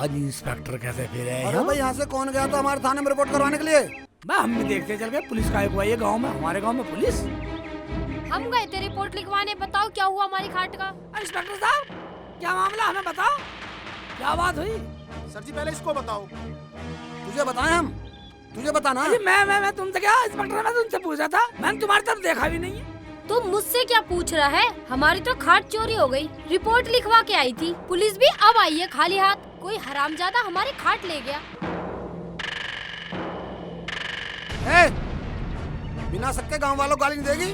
आज इंस्पेक्टर कैसे फिर है? अरे भाई यहाँ से कौन गया था हमारे थाने में रिपोर्ट करवाने के लिए? हम भी देखते चल गए, पुलिस का हुआ ये गांव में, हमारे गांव में पुलिस। हम गए थे रिपोर्ट लिखवाने। बताओ क्या हुआ हमारी खाट का? इंस्पेक्टर साहब क्या मामला, हमें बताओ क्या बात हुई? सर जी पहले इसको बताओ। तुझे बताएं हम? तुझे बताना? अरे मैं तुमसे क्या इंस्पेक्टर, मैं तुमसे पूछा था, मैंने तुम्हारी तरफ देखा भी नहीं है। तुम मुझसे क्या पूछ रहा है? हमारी तो खाट चोरी हो गई, रिपोर्ट लिखवा के आई थी, पुलिस भी अब आई है खाली हाथ। कोई हरामजादा हमारी खाट ले गया। ए, बिना शक गांव वालों गाली नहीं देगी?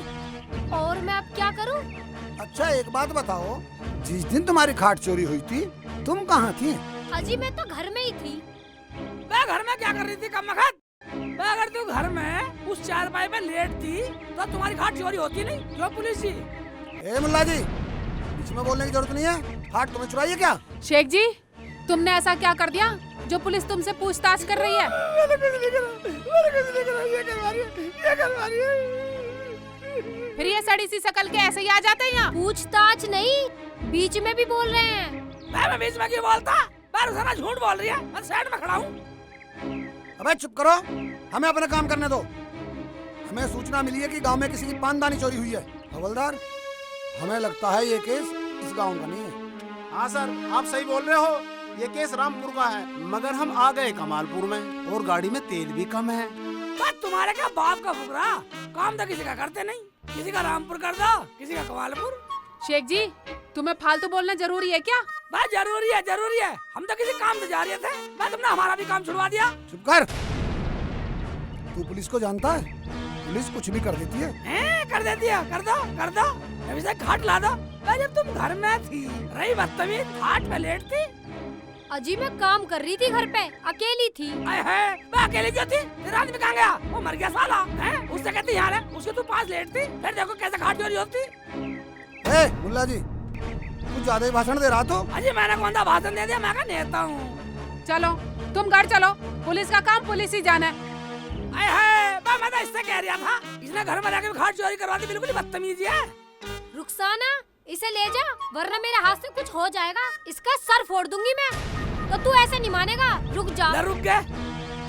और मैं अब क्या करूं? अच्छा एक बात बताओ, जिस दिन तुम्हारी खाट चोरी हुई थी तुम कहाँ थी? अजी मैं तो घर में ही थी। मैं घर में क्या कर रही थी कमबख्त? मैं अगर तू घर में उस चारपाई पे लेट थी तो तुम्हारी खाट चोरी होती नहीं। क्यों पुलिस जी? ए मुल्ला जी, बीच में बोलने की जरूरत नहीं है। खाट तुम्हें चुराई है क्या? शेख जी तुमने ऐसा क्या कर दिया जो पुलिस तुमसे पूछताछ कर रही है? फिर ये सड़ी सी शकल के ऐसे ही आ जाते हैं यहाँ? पूछताछ नहीं, बीच में भी बोल रहे हैं। मैं बीच में क्यों बोलता? मैं सारा झूठ बोल रही है, मैं साइड में खड़ा हूँ। अबे चुप करो, हमें अपना काम करने दो। हमें सूचना मिली है कि गांव में किसी की पानदानी चोरी हुई है। हवलदार, हमें लगता है ये केस इस गांव का नहीं है। हाँ सर आप सही बोल रहे हो, ये केस रामपुर का है, मगर हम आ गए कमालपुर में और गाड़ी में तेल भी कम है। बस तुम्हारे क्या बाप का फुकरा, काम तो किसी का करते नहीं। किसी का रामपुर कर दो, किसी का कमालपुर। शेख जी तुम्हें फालतू बोलना जरूरी है क्या? बस जरूरी है, जरूरी है। हम तो किसी काम से जा रहे थे, बस तुमने हमारा भी काम छुड़वा दिया। चुप कर। तू पुलिस को जानता है? पुलिस कुछ भी कर देती है। कर देती है, कर दो कर दो। अभी से घाट ला दो। जब तुम घर में थी, रही बदतमीज, घाट पे लेट थी। अजी मैं काम कर रही थी घर पे, अकेली थी। मैं अकेली क्यों थी? तेरा आदमी कहाँ गया? वो मर गया साला। उससे कहती यहाँ रह, उसके तू पास लेट थी, फिर देखो कैसे घाट चोरी होती। मुल्ला जी कुछ ज्यादा ही भाषण दे रहा तो? अजी मैंने कौन सा भाषण दे दिया? मैं का नेता हूँ। चलो तुम घर चलो, पुलिस का काम पुलिस ही जाना है। मैं तो इससे कह रहा था, इसने घर में रहकर घाट चोरी करवा दी, बिल्कुल बदतमीजी है। रुखसाना इसे ले जा, वरना मेरे हाथ से कुछ हो जाएगा, इसका सर फोड़ दूंगी मैं। तो तू ऐसे नहीं मानेगा, रुक जा। रुक गए,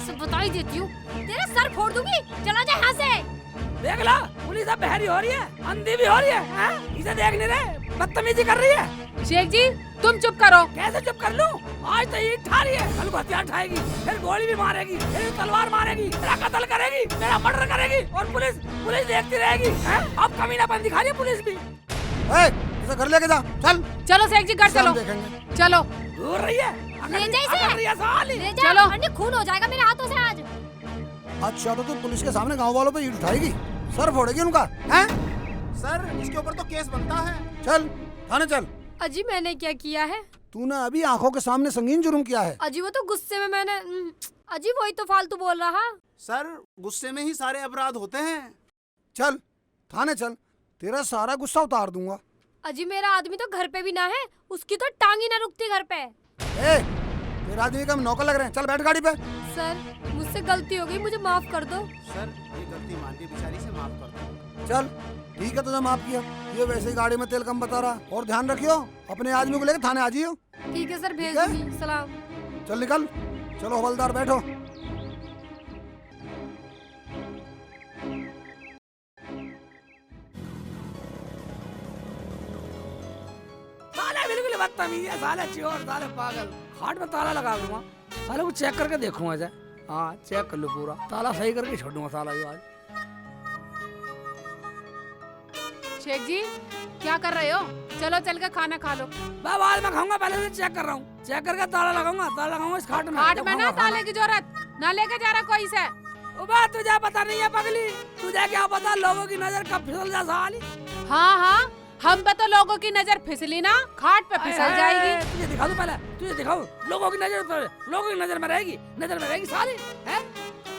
सब बता ही देती हूँ, तेरा सर फोड़ दूंगी। चला जा यहाँ से। देख ला, पुलिस अब बहरी हो रही है, अंधी भी हो रही है, इसे देख नहीं रहे, बदतमीजी कर रही है। शेख जी तुम चुप करो। कैसे चुप कर लूं? आज तो ईंट ठा रही है, कल को हथियार उठाएगी, फिर गोली भी मारेगी, फिर तलवार मारेगी, मेरा कत्ल करेगी, मेरा मर्डर करेगी, और पुलिस देखती रहेगी। अब कमीनापन दिखा रही है पुलिस भी। इसे घर लेके जा, चल। चलो शेख जी घर चलो, चलो। दूर रही है, ले जा इसे, ले जा, चलो। वरना खून हो जाएगा मेरे हाथों से आज। अच्छा तो तू पुलिस के सामने गांव वालों पे ईंट उठाएगी, सर फोड़ेगी उनका, हैं? सर इसके ऊपर तो केस बनता है। चल थाने चल। अजी मैंने क्या किया है? तूने अभी आंखों के सामने संगीन जुर्म किया है। अजी वो तो गुस्से में मैंने अजी वही तो फालतू बोल रहा। सर गुस्से में ही सारे अपराध होते हैं। चल थाने चल, तेरा सारा गुस्सा उतार दूंगा। अजी मेरा आदमी तो घर पे भी ना है, उसकी तो टांग ही ना रुकती घर पे। तेरा आदमी का हम नौकर लग रहे हैं, चल बैठ गाड़ी पे। सर मुझसे गलती हो गई, मुझे माफ कर दो। सर ये गलती मान के बेचारी से माफ कर दो। चल ठीक है, तुझे माफ किया। ये वैसे ही गाड़ी में तेल कम बता रहा, और ध्यान रखियो अपने आदमी को लेकर थाने आ जाइयो। ठीक है सर, भेज ठीक है? दूंगी। सलाम। चल निकल, चलो हवलदार बैठो। साले बिल्कुल बदतमीज है, साले चोर, साले पागल। हाथ में ताला लगा दूंगा, साले को चेक करके देखूंगा। जा हाँ चेक कर लो पूरा, ताला सही करके छोड़ूंगा साला ये आज। शेख जी क्या कर रहे हो? चलो चल के खाना खा लो। मैं बाद में खाऊंगा, पहले से चेक कर रहा हूँ। चेक करके ताला लगाऊंगा इस खाट में। खाट में ना ताले की जरूरत, ना लेके जा रहा कोई से। तुझे पता नहीं है पगली, तुझे क्या पता लोगों की नजर कब फिसल जा साली। हाँ हम पे तो लोगों की नजर फिसली ना, खाट पे फिसल जाएगी। तुझे दिखा दूं, पहले तुझे दिखाऊं, लोगों की नजर में रहेगी साली है।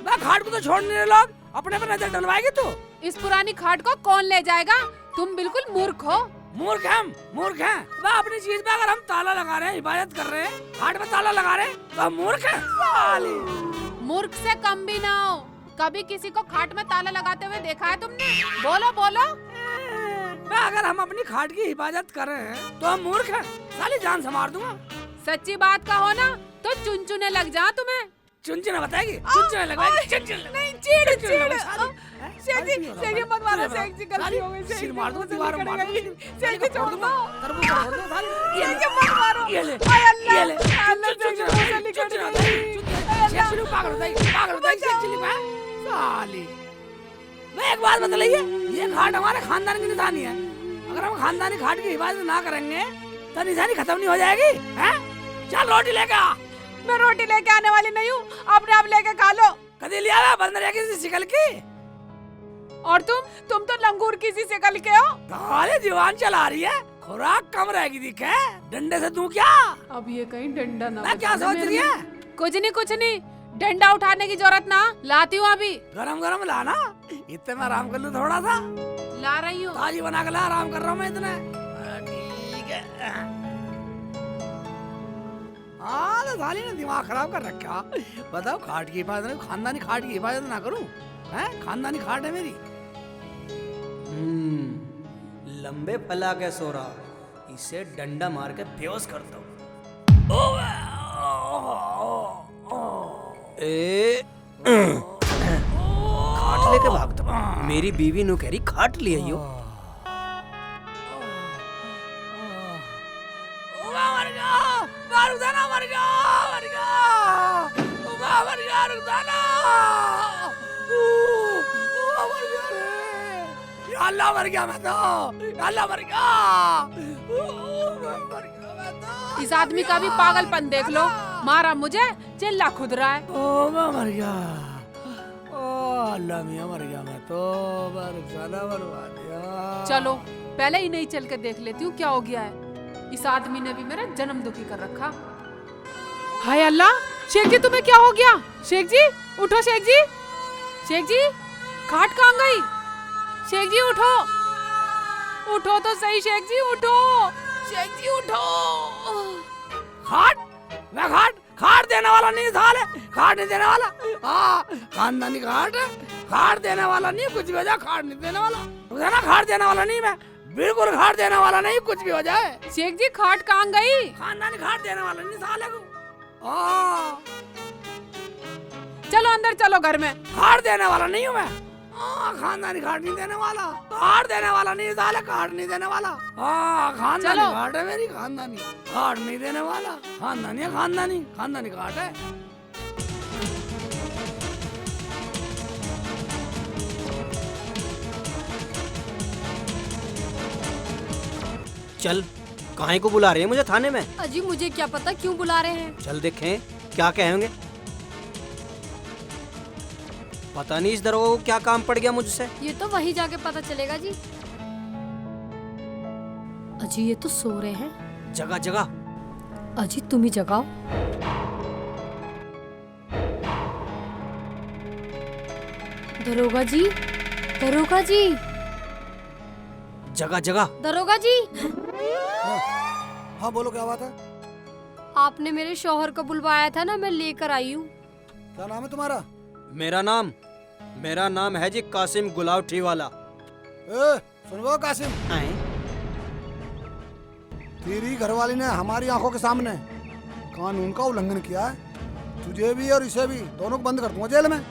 मैं खाट को तो छोड़ नहीं रहे, लोग अपने पे नजर डलवाएगी तू। इस पुरानी खाट को कौन ले जाएगा? तुम बिल्कुल मूर्ख हो। मूर्ख हैं। वह अपनी चीज पे अगर हम ताला लगा रहे हैं, हिफाजत कर रहे हैं, खाट पे ताला लगा रहे हैं, तो हम मूर्ख हैं साली। मूर्ख से कम भी ना हो। कभी किसी को खाट में ताला लगाते हुए देखा है तुमने? बोलो बोलो। अगर हम अपनी खाट की हिफाजत कर रहे हैं तो हम मूर्ख हैं साली, जान से मार दूंगा। सच्ची बात कहो ना तो चुनचुने लग जा तुम्हें। चुनचुना बताएगी, चुनचुना लगवाएगी, चुनचुना नहीं, चीड़ चुनचुना चीड़ लगवाएगी, शादी, हैं? शेख जी, शादी नहीं शेख जी होगा। मत मारो, अरे शेख जी गलती हो गई, शेख सिर जी मार दो, मुझसे दीवार नहीं मार दो, करेगा ये। शेख जी छोड़ दो। तरबूज तोड़ दो, साली। ये शेख ले, जी मत मारो। ये ले, हाय अल्लाह, ये ले, अल्लाह, शेख जी चुनचुना, मुझसे निकल चुनचुना, गई। चुनचुना, शेख चिल्लू पागल होता है, पागल होता है, शेख चिल्लू का, साली। मैं एक बात बतलाइए, ये घाट हमारे खानदान की निशानी है। अगर हम खानदानी घाट की हिफाजत ना करेंगे तो निशानी खत्म नहीं हो जाएगी, हैं? चल रोटी लेके आ। मैं रोटी लेके आने वाली नहीं हूँ, अपने आप लेके खा लो। कदी लिया हुआ बंदर है किसी शिकल की? और तुम तो लंगूर किसी से कल के हो। गाली दीवान चला रही है, खुराक कम रहेगी दिखे, डंडे से दूं क्या? अब ये कहीं डंडा ना मैं क्या बजा सोच मेरे रही है? लिए। कुछ नहीं, डंडा उठाने की जरूरत ना, लाती हूँ अभी। गरम गरम लाना, इतने में आराम कर लूं थोड़ा सा। ला रही हूँ। ताजी बना के ला, आराम कर रहा हूँ मैं इतने। ठीक है। हाँ तो साली ने दिमाग खराब कर रखा। बताओ खाट की हिफाजत, खानदानी खाट की हिफाजत ना करूं? हैं? खानदानी खाट है मेरी। लंबे फला के सो रहा, इसे डंडा मार के बेहोश करता हूँ। खाट लेके भागता हूँ। मेरी बीवी नु कह रही खाट ले आइयो। मर गया, रुकदाना मर गया, मर गया, मर गया, रुकदाना, मर गया रे, या अल्लाह मर गया मैं तो, या अल्लाह मर गया, मर गया मैं तो। इस आदमी का भी पागलपन देख लो, मारा मुझे, चिल्ला खुद रहा है। ओ मैं मर गया, ओ अल्लाह मियां मर गया मैं तो, रुकदाना मरवा दिया। चलो पहले ही नहीं चल के देख लेती हूँ क्या हो गया है। इस आदमी ने भी मेरा जन्म दुखी कर रखा। हाय अल्लाह, शेख जी तुम्हें क्या हो गया? शेख जी उठो, शेख जी, शेख जी खाट कहाँ गई? शेख जी उठो, उठो तो सही, शेख जी उठो, शेख जी उठो। खाट, मैं खाट देने वाला नहीं साले, खाट नहीं देने वाला। हाँ खानदानी खाट है, खाट देने वाला नहीं, कुछ भी हो जाए खाट नहीं देने वाला। तुझे ना खाट देने वाला नहीं मैं, बिल्कुल खाट देने वाला नहीं, कुछ भी हो जाए। शेख जी खाट कहाँ गई? खानदानी खाट देने वाला नहीं साले को। हाँ चलो अंदर चलो घर में। खाट देने वाला नहीं हूँ मैं। हाँ खानदानी खाट नहीं देने वाला, खाट देने वाला नहीं साले, खाट नहीं देने वाला। हाँ खानदानी चलो। खाट है मेरी, खानदानी खाट नहीं देने वाला। खानदानी है, खानदानी खानदानी खाट है। चल, काहे को बुला रहे हैं मुझे थाने में? अजी मुझे क्या पता क्यों बुला रहे हैं। चल देखें क्या कहेंगे। पता नहीं इस दरोगा को क्या काम पड़ गया मुझसे। ये तो वहीं जाके पता चलेगा जी। अजी ये तो सो रहे हैं। जगह जगह अजी तुम ही जगाओ। दरोगा जी, दरोगा जी, जगह जगह। दरोगा जी, हाँ बोलो क्या बात है? आपने मेरे शौहर को बुलवाया था ना, मैं लेकर आई हूँ। क्या नाम है तुम्हारा? मेरा नाम है जी कासिम गुलावटी वाला। ए, सुनो कासिम, आए? तेरी घरवाली ने हमारी आंखों के सामने कानून का उल्लंघन किया है। तुझे भी और इसे भी, दोनों को बंद कर दूंगा जेल में।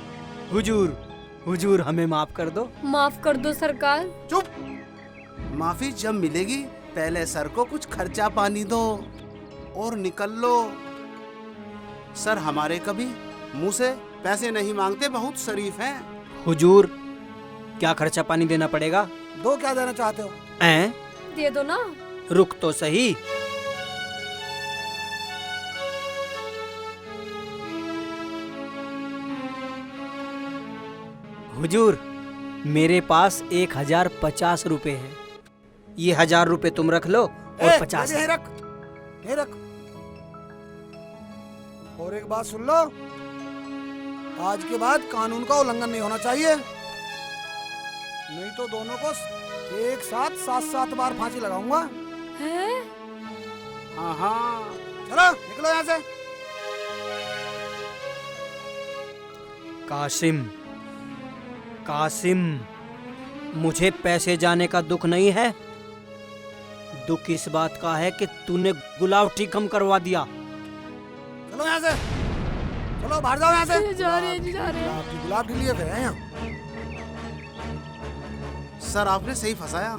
हुजूर हमें माफ कर दो। माफ कर दो सरकार। चुप। माफी जब मिलेगी पहले सर को कुछ खर्चा पानी दो और निकल लो। सर हमारे कभी मुंह से पैसे नहीं मांगते, बहुत शरीफ हैं। हुजूर क्या खर्चा पानी देना पड़ेगा? दो, क्या देना चाहते हो? हैं? दे दो ना। रुक तो सही। हुजूर मेरे पास 1050 रुपए है। ये 1000 रुपए तुम रख लो और 50 यहीं रख, यहीं रख। और एक बात सुन लो, आज के बाद कानून का उल्लंघन नहीं होना चाहिए, नहीं तो दोनों को एक साथ 7-7 बार फांसी लगाऊंगा। हैं? हाँ हाँ चलो निकलो यहाँ से। कासिम मुझे पैसे जाने का दुख नहीं है, दुख इस बात का है कि तूने गुलावटी कम करवा दिया। चलो यहाँ से, चलो बाहर जाओ यहाँ से। जा रहे हैं जी, जा रहे हैं। गुलाब के लिए फिर हैं यहाँ। सर आपने सही फंसाया,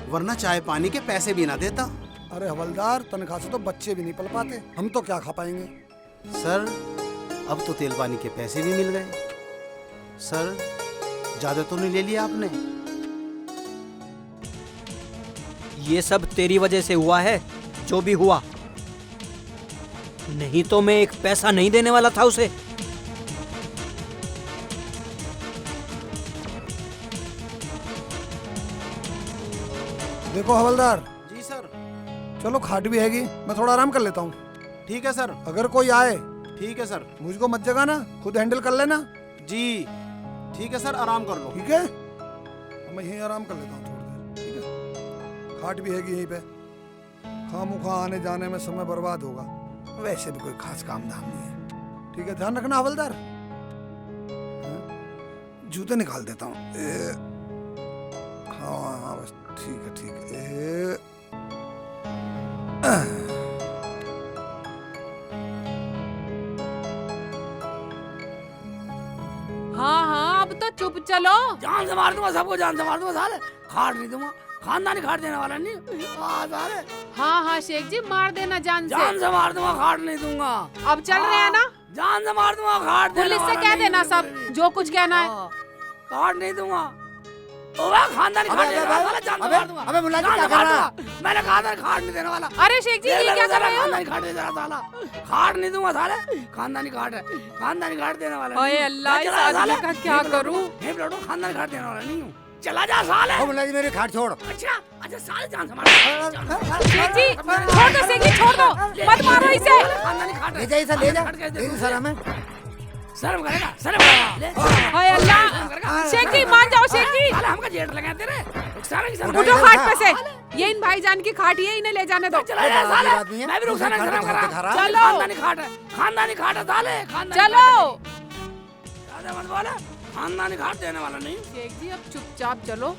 वरना चाय पानी के पैसे भी ना देता। अरे हवलदार, तनख्वाह से तो बच्चे भी नहीं पल पाते, हम तो क्या खा पाएंगे। सर अब तो तेल पानी के पैसे भी मिल गए। सर ज्यादा तो नहीं ले लिया आपने? ये सब तेरी वजह से हुआ है, जो भी हुआ। नहीं तो मैं एक पैसा नहीं देने वाला था उसे। देखो हवलदार, जी सर। चलो खाट भी हैगी, मैं थोड़ा आराम कर लेता हूँ। ठीक है सर। अगर कोई आए ठीक है सर। मुझको मत जगाना, खुद हैंडल कर लेना। जी ठीक है सर, आराम कर लो। ठीक है, मैं यहीं आराम कर लेता हूँ थोड़ी देर। ठीक है, खाट भी हैगी यहीं पे। खामुखा आने जाने में समय बर्बाद होगा, वैसे भी कोई खास काम धाम नहीं है। ठीक है, ध्यान रखना हवलदार। हाँ? जूते निकाल देता हूँ। हाँ हाँ बस ठीक है, ठीक है। हाँ हाँ अब तो चुप चलो। जान से मार दूंगा सबको, जान से मार दूंगा साले। खाट नहीं दूंगा, खानदानी खाट देने वाला नहीं। साले हाँ हाँ शेख जी मार देना जान जान से मार दूंगा, खाट नहीं दूंगा। अब चल रहे हैं ना? जान से मार दूंगा, खाट देने पुलिस से वाला कह नहीं। देना सब जो कुछ कहना है। हाँ, खाट नहीं दूंगा। ओए खानदानी खाट देने वाला साला, जान से मार दूंगा। अबे मुलाजिम जान क्या से कर मार रहा? दूंगा। मैंने कहा था खाट नहीं देने वाला। अरे शेख जी ये क्या कर रहे हो? खानदानी खाट दे रहा साला। खाट नहीं दूंगा साले, खानदानी खाट है, खानदानी खाट देने वाला ओए नहीं। अल्लाह, मैं इस चला जा आदमी साले। का क्या नहीं करूं? नहीं बेटो, खानदानी खाट देने वाला नहीं हूँ। चला जा साले। मुलाजिम मेरी खाट छोड़। अच्छा अच्छा साले, जान से मार दूंगा। शेख जी छोड़ दो, शेख जी छोड़ दो, मत मारो इसे। खानदानी खाट है। ले जा इसे, ले जा। खाट के दे दे दूँ। सर हमें। शर्म करेगा, शर्म करेगा। ले। ओए अल्लाह, शेख जी मान जाओ शेख जी। साले हमका जेठ लगा तेरे। रुखसाना की शर्म उठो करेगा। खाट पे से, ये इन भाईजान की खाट है, इन्हें ले जाने दो। चला जा साले। बात नहीं है। मैं भी रुखसाना की खाट शर्म पे कर खाट रहा। पे चलो। खानदानी खाट है, खानदानी खाट है साले, खानदानी चलो खाट है। ज्यादा मत बोला, खानदानी खाट देने वाला नहीं। शेख जी अब चुपचाप चलो,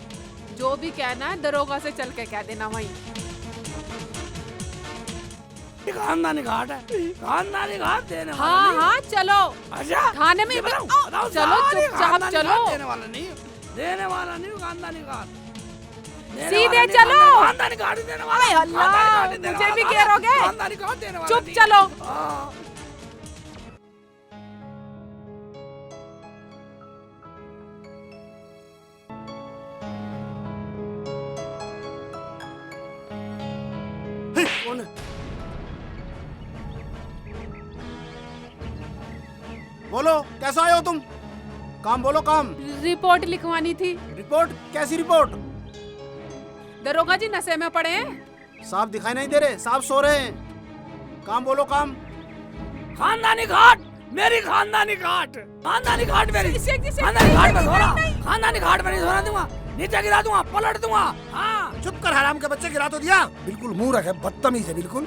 जो भी कहना है दरोगा से चल के कह देना वहीं। खानदानी घाट है, खानदानी घाट देने वाला हाँ नहीं। हाँ चलो अच्छा थाने में ये भी- बताओ, बताओ चलो, सारे चुपचाप खानदानी चलो। घाट देने वाला नहीं, देने वाला नहीं खानदानी घाट। देने सीधे वाला नहीं, चलो। खानदानी घाट ही देने वाला। अरे अल्लाह, खानदानी घाट ही देने मुझे वाला भी साला। घेरोगे? खानदानी घाट देने वाला चुप नहीं। चलो। हाँ। कौन है? बोलो कैसे आए हो तुम? काम बोलो, काम। रिपोर्ट लिखवानी थी। रिपोर्ट? कैसी रिपोर्ट? दरोगा जी नशे में पड़े हैं। साफ दिखाई नहीं दे रहे, साफ सो रहे हैं। काम बोलो, काम। खानदानी घाट, मेरी खानदानी घाट, खानदानी घाट मेरी। शेख जी, शेख खानदानी जी, घाट में नहीं, सोना, नहीं। खानदानी घाट में नहीं सोना दूंगा, नीचे गिरा दूंगा, पलट दूंगा। हाँ, चुप कर हराम के बच्चे, गिरा तो दिया। बिल्कुल मुंह रखे, बदतमीज है बिल्कुल।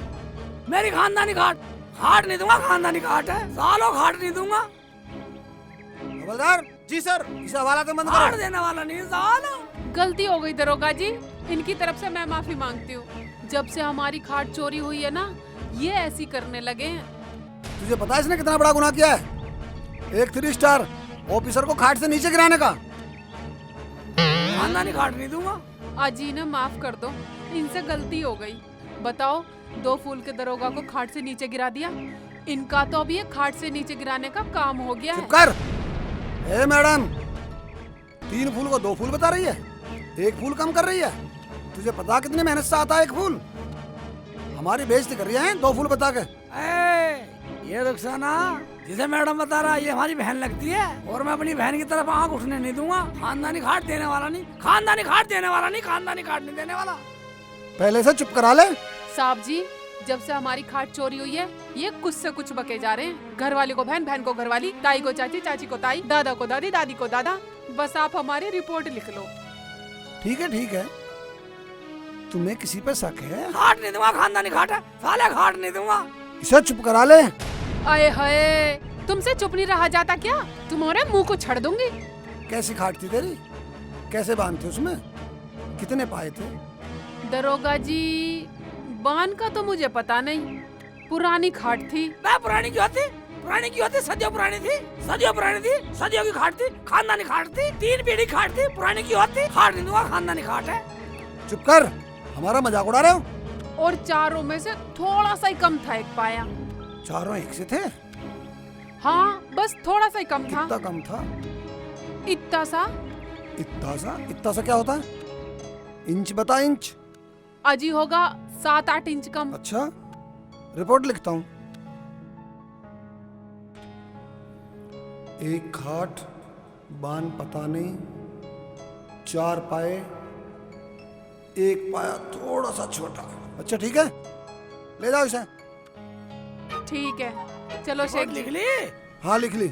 मेरी खानदानी घाट, घाट नहीं दूंगा, खानदानी घाट है, सालों घाट नहीं दूंगा। हवलदार जी सर। इसे हवाला तो बंद घाट करो। देने वाला नहीं सालों। गलती हो गई दरोगा जी, इनकी तरफ से मैं माफी मांगती हूँ। जब से हमारी खाट चोरी हुई है ना, ये ऐसी करने लगे हैं। तुझे पता है इसने कितना बड़ा गुनाह किया है? एक 3 स्टार ऑफिसर को खाट से नीचे गिराने का। खानदानी घाट नहीं दूंगा। अजी ने माफ कर दो, इनसे गलती हो गई। बताओ, 2 फूल के दरोगा को खाट से नीचे गिरा दिया, इनका तो अभी ये खाट से नीचे गिराने का काम हो गया चुप है। कर। ए मैडम, 3 फूल को 2 फूल बता रही है, 1 फूल कम कर रही है। तुझे पता कितनी मेहनत से आता है 1 फूल? हमारी बेइज्जती कर रही है 2 फूल बता के। ये रुखसाना जिसे मैडम बता रहा है, ये हमारी बहन लगती है, और मैं अपनी बहन की तरफ आंख उठने नहीं दूंगा। खानदानी घाट देने वाला नहीं, खानदानी घाट देने वाला नहीं, खानदानी घाट नहीं देने वाला। पहले से चुप करा ले। साहब जी, जब से हमारी खाट चोरी हुई है, ये कुछ से कुछ बके जा रहे हैं। घर वाले को बहन, बहन को घरवाली, ताई को चाची, चाची को ताई, दादा को दादी, दादी को दादा। बस आप हमारी रिपोर्ट लिख लो। ठीक है, ठीक है। तुम्हें किसी पे शक है? घाट नहीं दूंगा, खानदानी घाट है, साले घाट नहीं दूंगा। इसे चुप करा ले। आए हाय, तुमसे चुप नहीं रहा जाता क्या? तुम्हारे मुंह को छड़ दूंगी। कैसी खाट थी तेरी? कैसे बांध थे उसमें? कितने पाए थे? दरोगा जी, बान का तो मुझे पता नहीं, पुरानी खाट थी। मैं पुरानी क्यों थी? पुरानी क्यों थी? सदियों पुरानी थी, सदियों पुरानी थी, सदियों की खाट थी, खानदानी खाट थी, 3 पीढ़ी खाट थी, पुरानी क्यों थी? खाट नहीं दूंगा, खानदानी खाट है। चुप कर, हमारा मजाक उड़ा रहे हो? और चारों में से थोड़ा सा ही कम था एक पाया। चारों एक से थे? हाँ, बस थोड़ा सा ही कम था। कितना कम था? इतना सा। इतना सा? इतना सा क्या होता है? इंच बता, इंच। अजी होगा 7-8 इंच कम। अच्छा, रिपोर्ट लिखता हूँ। एक खाट, बान पता नहीं, 4 पाए, एक पाया थोड़ा सा छोटा। अच्छा ठीक है, ले जाओ इसे। ठीक है, चलो शेख लिख जी। ली? हाँ लिख ली।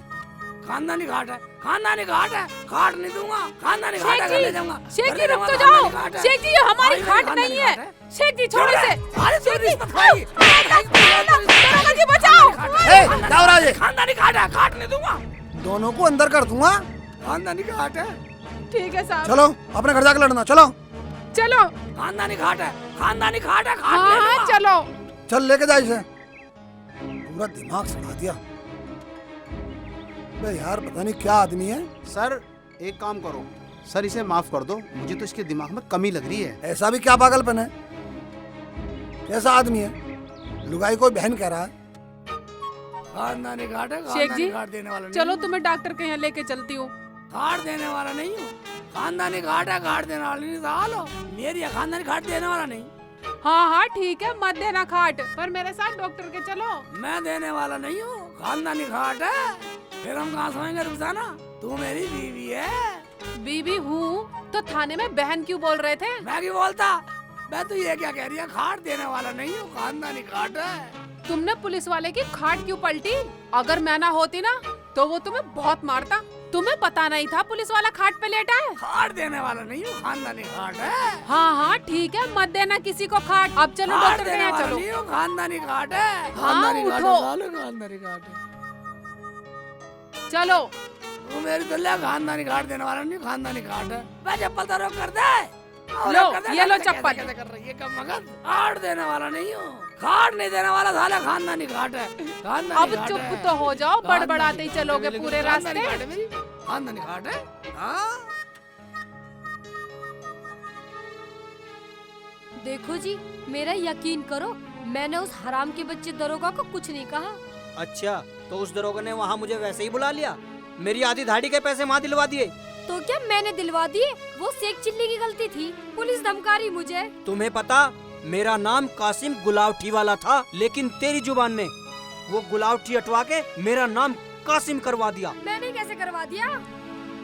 खानदानी घाट है, खानदानी घाट है, खाट नहीं दूंगा, खानदानी घाट है, शेख घर ले जी, जाऊंगा। शेख घर जी ले रुक जाऊंगा, तो खानदानी जाओ। घाट है। शेख जी ये हमारी भाई, खाट खानदानी नहीं है। घाट है। शेख जी छोड़ इसे। अरे तू रिश्वत खाएगी। दरोगा जी बचाओ। ए, क्या हो रहा है ये? खानदानी घाट है, खाट नहीं दूंगा। दोनों को अंदर कर दूंगा। खानदानी घाट है, ठीक है साहब। चलो अपने घर जाकर लड़ना। चलो चलो। खानदानी घाट है, खानदानी घाट है, खाट हाँ ले हाँ लूंगा। चलो। चल लेके जा इसे। पूरा दिमाग सड़ा दिया बे यार, पता नहीं क्या आदमी है। सर एक काम करो, सर इसे माफ कर दो, मुझे तो इसके दिमाग में कमी लग रही है। ऐसा भी क्या पागलपन है? कैसा आदमी है? लुगाई को बहन कह रहा है। खानदानी घाट है, शेख जी खानदानी घाट देने वाला नहीं चलो हूँ। तुम्हें डॉक्टर के यहाँ लेके चलती हूँ। घाट देने वाला नहीं हूँ। खानदानी घाट है, घाट देने वाला नहीं। सालो मेरी है, खानदानी घाट देने वाला नहीं। हाँ हाँ ठीक है, मत देना खाट, पर मेरे साथ डॉक्टर के चलो। मैं देने वाला नहीं हूँ, खानदानी घाट है। फिर हम कहाँ सोएंगे रुखसाना? तू मेरी बीवी है। बीबी हूँ तो थाने में बहन क्यों बोल रहे थे? मैं क्यों बोलता? मैं तो ये क्या कह रही है, खाट देने वाला नहीं हूँ, खानदानी घाट है। तुमने पुलिस वाले की खाट क्यों पलटी? अगर मैं ना होती ना तो वो तुम्हें बहुत मारता। तुम्हें पता नहीं था पुलिस वाला खाट पे लेटा है? खाट देने वाला नहीं हूँ, खानदानी घाट है। हाँ हाँ ठीक है, मत देना किसी को खाट। अब चलो खाट डॉक्टर के देने यहाँ वाला चलो। नहीं हूँ, खानदानी घाट है। हाँ, खानदानी घाट उठो। है, सालो खानदानी घाट है। चलो। तू मेरी तो ले, खानदानी घाट देने वाला नहीं, खानदानी घाट है। मैं चप्पल तो रोक कर दे। लो, रोक कर दे, ये लो कैसे- चप्पल। कैसे कर रही है कम मगन? खाट देने वाला नहीं हूँ, खाट नहीं देने वाला, साला खानदानी घाट है। खानदानी अब घाट चुप है। तो हो जाओ, खानदानी बड़बड़ाते ही घाट चलोगे है, पूरे खानदानी रास्ते। घाट है मेरी, खानदानी घाट है। हाँ देखो जी, मेरा यकीन करो, मैंने उस हराम के बच्चे दरोगा को कुछ नहीं कहा। अच्छा, तो उस दरोगा ने वहाँ मुझे वैसे ही बुला लिया? मेरी आधी धाड़ी के पैसे वहाँ दिलवा दिए? तो क्या मैंने दिलवा दिए? वो शेख चिल्ली की गलती थी, पुलिस धमका रही मुझे। तुम्हें पता, मेरा नाम कासिम गुलावटी वाला था, लेकिन तेरी जुबान ने वो गुलावटी हटवा के मेरा नाम कासिम करवा दिया। मैंने कैसे करवा दिया?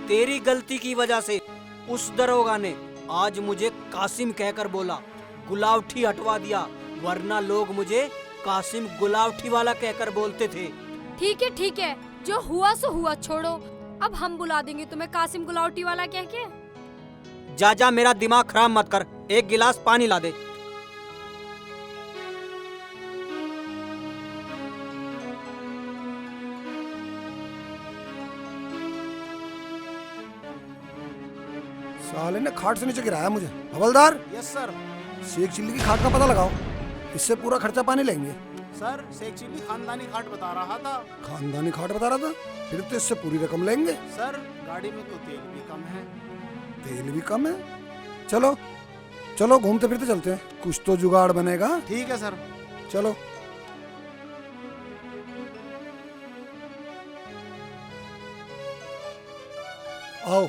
तेरी गलती की वजह से उस दरोगा ने आज मुझे कासिम कहकर बोला, गुलावटी हटवा दिया, वरना लोग मुझे कासिम गुलावटी वाला कहकर बोलते थे। ठीक है, जो हुआ सो हुआ, छोड़ो। अब हम बुला देंगे तुम्हें कासिम गुलावटी वाला कह के। जा जा, मेरा दिमाग खराब मत कर, एक गिलास पानी ला दे। साले ने खाट से नीचे गिराया मुझे। हवलदार, यस सर। शेख चिल्ली की खाट का पता लगाओ, इससे पूरा खर्चा पानी लेंगे। सर शेख चिल्ली खानदानी खाट बता रहा था। खानदानी खाट बता रहा था, फिर तो इससे पूरी रकम लेंगे। सर गाड़ी में तो तेल भी कम है। तेल भी कम है। चलो चलो घूमते फिरते चलते हैं, कुछ तो जुगाड़ बनेगा। ठीक है सर। चलो। आओ।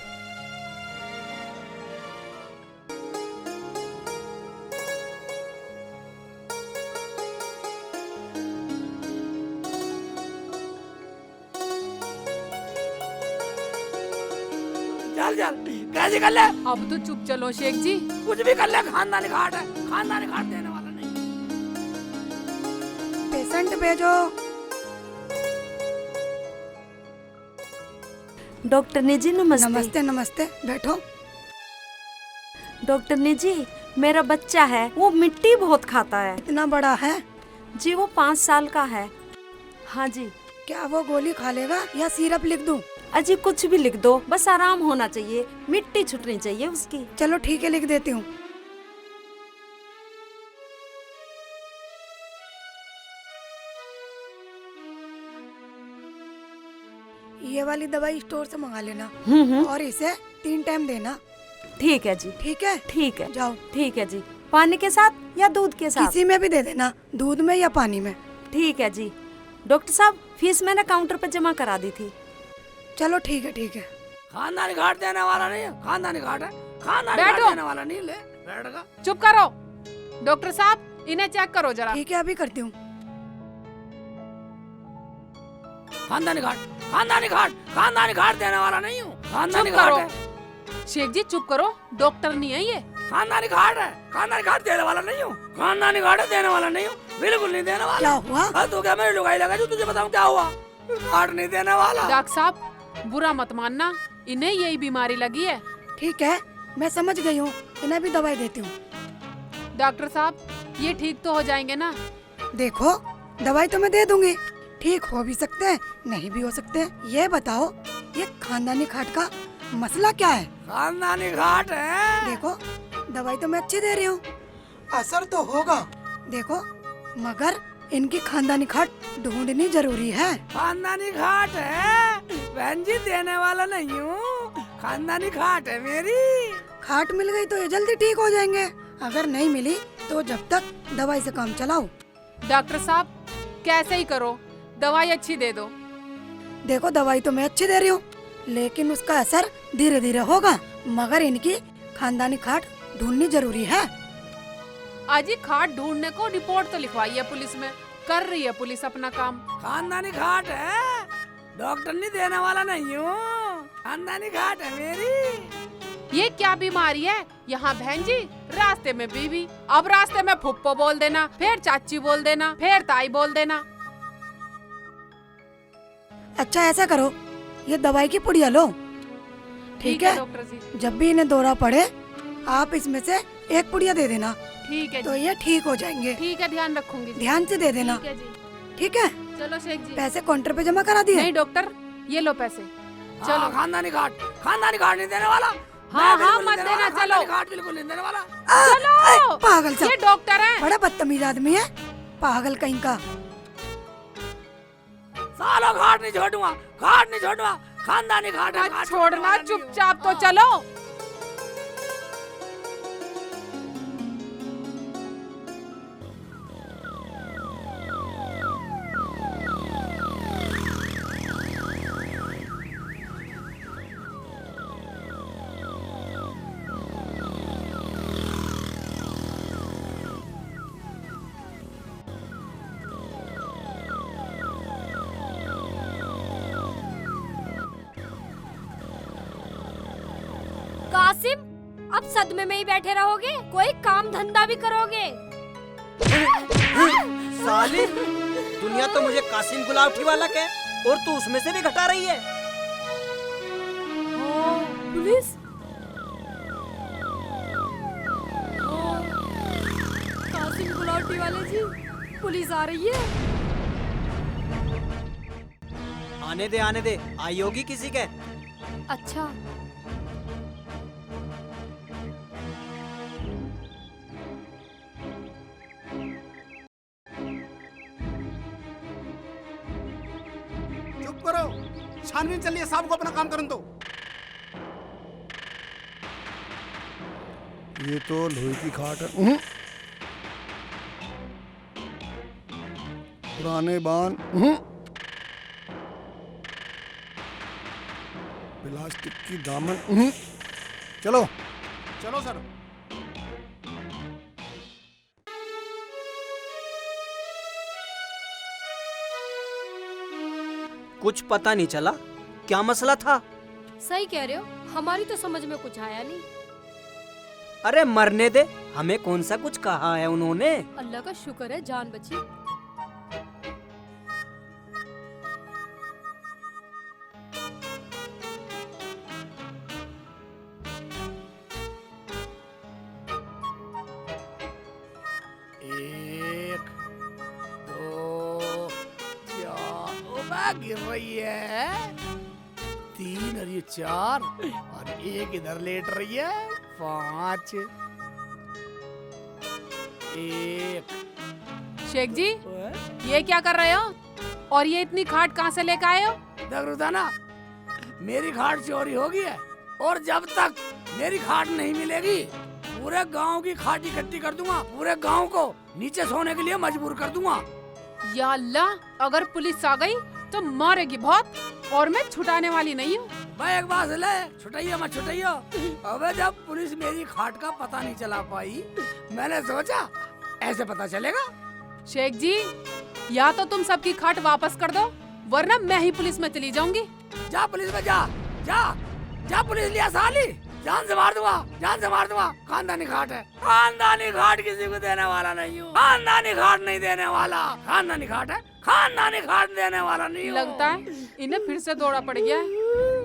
चल चल, कैसे कर ले? अब तो चुप चलो शेख जी। कुछ भी कर ले, खानदानी घाट है, खानदानी घाट देने वाला नहीं। पेशेंट भेजो। डॉक्टर ने जी नमस्ते। नमस्ते नमस्ते, बैठो। डॉक्टर ने जी, मेरा बच्चा है, वो मिट्टी बहुत खाता है। इतना बड़ा है? जी वो 5 साल का है। हाँ जी। क्या वो गोली खा लेगा या सिरप लिख दूं? अजी कुछ भी लिख दो, बस आराम होना चाहिए, मिट्टी छुटनी चाहिए उसकी। चलो ठीक है, लिख देती हूँ। ये वाली दवाई स्टोर से मंगा लेना हम्म। और इसे 3 टाइम देना। ठीक है जी, ठीक है, ठीक है, जाओ। ठीक है जी। पानी के साथ या दूध के साथ? किसी में भी दे देना, दूध में या पानी में। ठीक है जी। डॉक्टर साहब, फीस मैंने काउंटर पे जमा करा दी थी। चलो ठीक है, ठीक है। खानदानी घाट देने वाला नहीं है, खानदानी घाट है, खानदानी घाट बैठो। देने वाला नहीं। ले बैठगा। चुप करो। डॉक्टर साहब, इन्हें चेक करो जरा। ठीक है, अभी करती हूँ। खानदानी घाट, खानदानी घाट, खानदानी घाट देने वाला नहीं हूँ। खानदानी चुप घाट करो। है, शेख जी चुप करो, डॉक्टर नहीं है ये। खानदानी घाट है, खानदानी घाट देने वाला नहीं हूँ। खानदानी घाट देने वाला नहीं हूँ, बिल्कुल नहीं देने वाला। क्या हुआ? हाँ, तू क्या मेरी लुगाई लगा जो तुझे बताऊँ क्या हुआ? घाट नहीं देने वाला। डॉक्टर साहब, बुरा मत मानना, इन्हें यही बीमारी लगी है। ठीक है, मैं समझ गई हूँ, इन्हें भी दवाई देती हूँ। डॉक्टर साहब, ये ठीक तो हो जाएंगे ना? देखो, दवाई तो मैं दे दूंगी, ठीक हो भी सकते हैं, नहीं भी हो सकते हैं। ये बताओ, ये खानदानी घाट का मसला क्या है? खानदानी घाट है। देखो, दवाई तो मैं अच्छी दे रही हूँ, असर तो होगा। देखो, मगर इनकी खानदानी घाट ढूंढनी जरूरी है। खानदानी घाट है, बहन जी देने वाला नहीं हूँ। खानदानी घाट है मेरी। घाट मिल गई तो ये जल्दी ठीक हो जाएंगे, अगर नहीं मिली तो जब तक दवाई से काम चलाओ। डॉक्टर साहब, कैसे ही करो, दवाई अच्छी दे दो। देखो, दवाई तो मैं अच्छी दे रही हूँ, लेकिन उसका असर धीरे धीरे होगा, मगर इनकी खानदानी घाट ढूंढनी जरूरी है। आज ही खाट ढूंढने को रिपोर्ट तो लिखवाई है पुलिस में, कर रही है पुलिस अपना काम। खानदानी घाट है, डॉक्टर नहीं देने वाला नहीं हूँ। खानदानी घाट है मेरी। ये क्या बीमारी है? यहाँ बहन जी, रास्ते में बीवी, अब रास्ते में फुप्पो बोल देना, फिर चाची बोल देना, फिर ताई बोल देना। अच्छा, ऐसा करो, ये दवाई की पुड़िया लो, ठीक है? डॉक्टर जी। जब भी इन्हें दौरा पड़े, आप इसमें से एक पुड़िया दे देना, ठीक है तो जी, ये ठीक हो जाएंगे। ठीक है, ध्यान रखूंगी जी। ध्यान से दे देना, ठीक है जी। ठीक है? चलो शेख जी। पैसे काउंटर पे जमा करा दिए? नहीं डॉक्टर, ये लो पैसे। चलो, खानदानी घाट, खानदानी घाट नहीं देने वाला। हाँ, मैं हाँ, बिल्कुल नहीं मत देने वाला, देना, चलो। खानदानी घाट बिल्कुल नहीं देने वाला। चलो, पागल सा, ये डॉक्टर है। बड़ा बदतमीज आदमी है, पागल कहीं का। सालो घाट नहीं छोड़ूंगा, घाट नहीं छोड़ूंगा। खानदानी घाट है, मत घाट छोड़ना, छोड़ने वाला नहीं हूँ। चुपचाप तो चलो। कासिम, अब सदमे में ही बैठे रहोगे? कोई काम धंधा भी करोगे? साली, दुनिया तो मुझे कासिम गुलावटी वाला कहे और तू उसमें से भी घटा रही है। पुलिस? कासिम गुलावटी वाले जी, पुलिस आ रही है। आने दे, आई होगी किसी के। अच्छा, चुप करो, छानबीन चलिए, साहब को अपना काम करने दो। ये तो लोहे की खाट है। पुराने बान, प्लास्टिक की दामन। चलो, चलो सर। कुछ पता नहीं चला, क्या मसला था? सही कह रहे हो, हमारी तो समझ में कुछ आया नहीं। अरे मरने दे, हमें कौन सा कुछ कहा है उन्होंने? अल्लाह का शुक्र है जान बची। एक, दो, चार, ओ मैं गिर रही है। 3 और ये 4 और एक इधर लेट रही है। 5, 1। शेख जी, ये क्या कर रहे हो? और ये इतनी खाट कहाँ से लेकर आए हो? देख रुदाना, मेरी खाट चोरी होगी है, और जब तक मेरी खाट नहीं मिलेगी पूरे गांव की खाट इकट्ठी कर दूंगा, पूरे गांव को नीचे सोने के लिए मजबूर कर दूंगा। या अल्लाह, अगर पुलिस आ गई तो मारेगी बहुत, और मैं छुटाने वाली नहीं हूँ। भाई एक बात ले, छुटाइयो मत छुटाइयो। अबे जब पुलिस मेरी खाट का पता नहीं चला पाई, मैंने सोचा ऐसे पता चलेगा। शेख जी, या तो तुम सबकी खाट वापस कर दो, वरना मैं ही पुलिस में चली जाऊंगी। जा पुलिस में जा, जा जा पुलिस लिया साली, जान से मार दूंगा, जान से मार दूंगा। खानदानी खाट है, खानदानी खाट किसी को देने वाला नहीं हूँ, खानदानी खाट नहीं देने वाला। खानदानी खाट है, खानदानी खाट देने वाला नहीं हूँ। लगता है इन्हें फिर से दौड़ा पड़ गया है।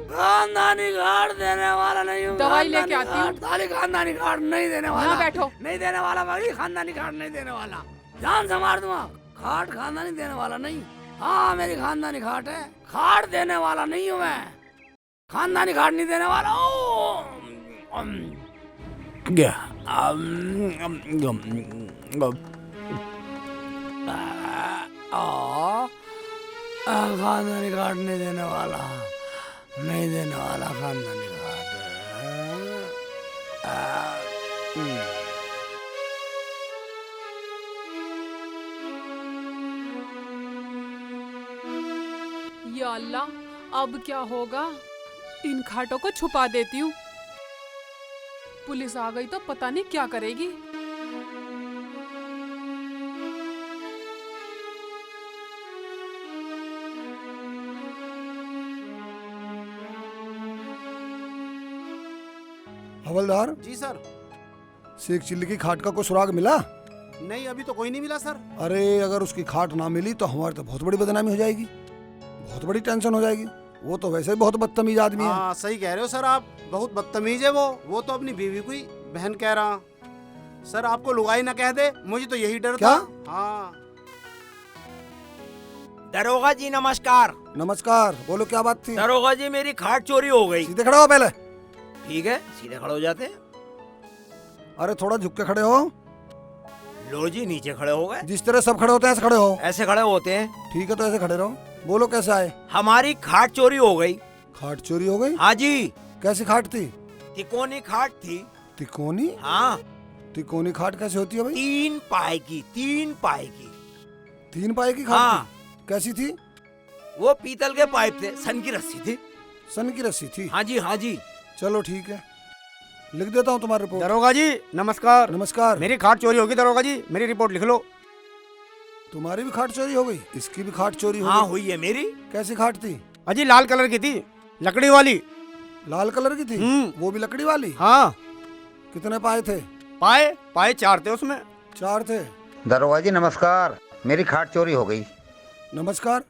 खानदानी खाट देने वाला नहीं हूँ। दवाई लेके आती हूँ। साली खानदानी खाट नहीं देने वाला। यहाँ बैठो। नहीं देने वाला भाई, खानदानी खाट नहीं देने वाला, जान से मार दूंगा। खाट खानदानी देने वाला नहीं। हाँ मेरी खानदानी खाट है, खाट देने वाला नहीं हूँ मैं, खानदानी खाट नहीं देने वाला। खानदानी खाट नहीं देने वाला, नहीं देने वाला खानदानी खाट। या अल्लाह, अब क्या होगा? इन खाटों को छुपा देती हूँ, पुलिस आ गई तो पता नहीं क्या करेगी। हवलदार जी सर। शेख चिल्ली की खाट का कोई सुराग मिला? नहीं, अभी तो कोई नहीं मिला सर। अरे अगर उसकी खाट ना मिली तो हमारी तो बहुत बड़ी बदनामी हो जाएगी, बहुत बड़ी टेंशन हो जाएगी। वो तो वैसे ही बहुत बदतमीज आदमी है। हाँ सही कह रहे हो सर आप, बहुत बदतमीज है वो तो अपनी बीवी को ही बहन कह रहा। सर आपको लुगाई ना कह दे, मुझे तो यही डर क्या? था। हाँ दरोगा जी नमस्कार। नमस्कार, बोलो क्या बात थी? दरोगा जी मेरी खाट चोरी हो गई। सीधे खड़े हो पहले। ठीक है, सीधे खड़े हो जाते हैं। अरे थोड़ा झुक के खड़े हो। लो जी नीचे खड़े हो गए। जिस तरह सब खड़े होते हैं ऐसे खड़े हो। ऐसे खड़े होते हैं। ठीक है तो ऐसे खड़े रहो। बोलो कैसे आए? हमारी खाट चोरी हो गई। खाट चोरी हो गई? हाँ जी। कैसी खाट थी? तिकोनी खाट थी। तिकोनी? हाँ। तिकोनी खाट कैसे होती है भाई? 3 पाए की, 3 पाए की। 3 पाए की खाट हाँ। थी? कैसी थी? वो पीतल के पाइप थे, सन की रस्सी थी। सन की रस्सी थी? हाँ जी हाँ जी। चलो ठीक है, लिख देता हूँ तुम्हारी रिपोर्ट। दरोगा जी नमस्कार। नमस्कार। मेरी खाट चोरी होगी दरोगा जी, मेरी रिपोर्ट लिख लो। तुम्हारी भी खाट चोरी हो गई? इसकी भी खाट चोरी हो गई? हाँ हुई है मेरी। कैसी खाट थी? अजी लाल कलर की थी, लकड़ी वाली। लाल कलर की थी? वो भी लकड़ी वाली? हाँ। कितने पाए थे? पाए 4 थे उसमें। 4 थे। दरोगा जी नमस्कार, मेरी खाट चोरी हो गई। नमस्कार,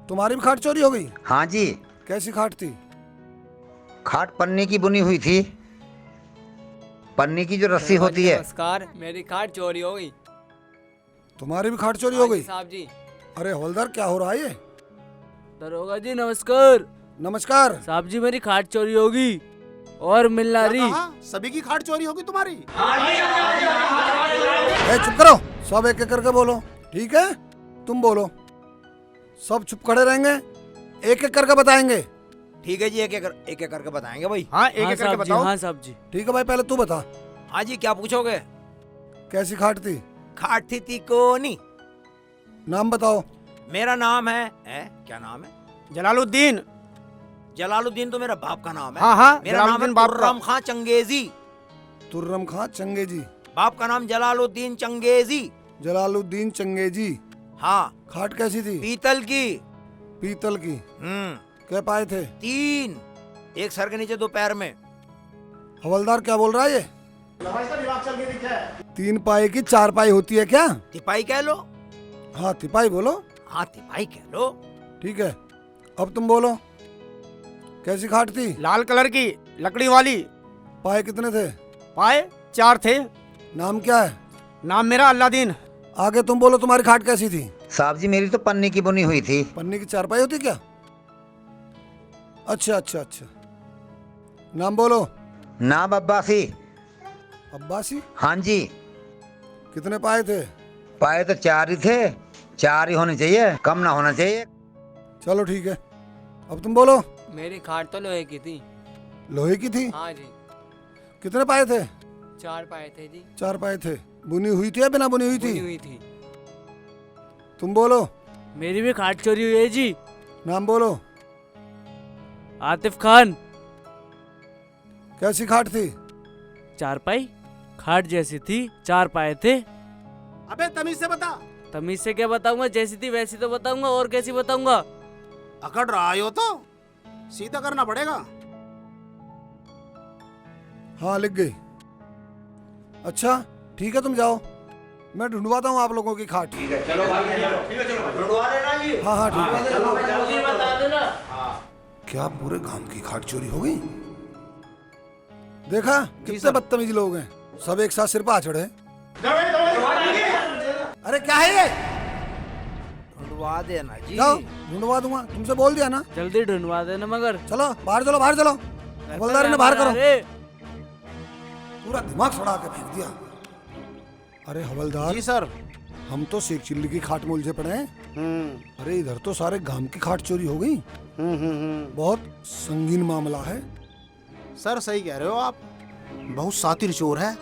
तुम्हारी भी खाट चोरी हो गई? हाँ जी। कैसी खाट थी? खाट पन्नी की बुनी हुई थी, पन्नी की जो रस्सी होती है। नमस्कार, मेरी खाट चोरी हो गई। तुम्हारी भी खाट चोरी हो गई? साहब जी। अरे हवलदार क्या हो रहा है ये? दरोगा जी नमस्कार। नमस्कार। साहब जी मेरी खाट चोरी होगी और मिलना रही। सभी की खाट चोरी होगी तुम्हारी? चुप करो, सब एक एक करके बोलो। ठीक है, तुम बोलो। सब चुप खड़े रहेंगे, एक एक करके बताएंगे। ठीक है जी, एक एक करके बताएंगे भाई। हाँ एक एक करके बताओ। हाँ साहब जी। ठीक है भाई, पहले तू बता। हाँ जी, क्या पूछोगे? कैसी खाट थी? खाट थी तिकोनी। नाम बताओ। मेरा नाम है क्या नाम है? जलालुद्दीन। जलालुद्दीन तो मेरा बाप का नाम है। हाँ हाँ, मेरा नाम है जलालुद्दीन बाप का। तुर्रम खां चंगेजी। तुर्रम खां चंगेजी। बाप का नाम जलालुद्दीन चंगेजी। जलालुद्दीन चंगेजी। हाँ। खाट कैसी थी? पीतल की। पीतल की। क्या पाए थे? 3, एक सर के नीचे 2 पैर में। हवलदार क्या बोल रहा है ये? 3 पाए की 4 पाई होती है क्या? तिपाई कह लो। हाँ तिपाई बोलो। हाँ तिपाई कह लो। ठीक है, अब तुम बोलो। कैसी खाट थी? लाल कलर की, लकड़ी वाली। पाए कितने थे? पाए 4 थे। नाम क्या है? नाम मेरा अल्लादीन। आगे तुम बोलो, तुम्हारी खाट कैसी थी? साहब जी मेरी तो पन्नी की बुनी हुई थी। पन्नी की 4 पाई होती क्या? अच्छा अच्छा अच्छा। नाम बोलो। नाम अब्बासी। अब्बासी? हाँ जी। कितने पाए थे? पाए तो 4 ही थे, 4 ही होने चाहिए, कम ना होना चाहिए। चलो ठीक है, अब तुम बोलो। मेरी खाट तो लोहे की थी। लोहे की थी? हाँ जी। कितने पाए थे? 4 पाए थे जी। 4 पाए थे। बुनी हुई थी या बिना बुनी हुई थी? बुनी हुई थी। तुम बोलो। मेरी भी खाट चोरी हुई है जी। नाम बोलो। आतिफ खान। कैसी खाट थी? 4 पाई खाट जैसी थी, 4 पाए थे। अबे तमीज से बता। तमीज से क्या बताऊंगा, जैसी थी वैसी तो बताऊंगा, और कैसी बताऊंगा। अकड़ रहा हो तो सीधा करना पड़ेगा। हाँ लिख गई। अच्छा ठीक है तुम जाओ, मैं ढूंढवाता हूँ आप लोगों की खाट। ठीक है चलो भाई, ढूंढवा देना जी। हाँ हाँ ठीक है। जल्दी बता देना। क्या पूरे गांव की खाट चोरी हो गई? देखा कितने बदतमीज लोग हैं, सब एक साथ सिर पर आ चढ़े। अरे क्या है ये? ढूंढवा देना जी। जाओ ढूंढवा दूंगा, तुमसे बोल दिया ना। जल्दी ढूंढवा देना मगर। चलो बाहर चलो, बाहर चलो। हवलदार ने बाहर करो। पूरा दिमाग सड़ा के फेंक दिया। अरे हवलदार जी सर। हम तो शेख चिल्ली की खाट में उलझे पड़े हैं। अरे इधर तो सारे गांव की खाट चोरी हो गई। बहुत संगीन मामला है। सर सही कह रहे हो आप, बहुत सातिर चोर है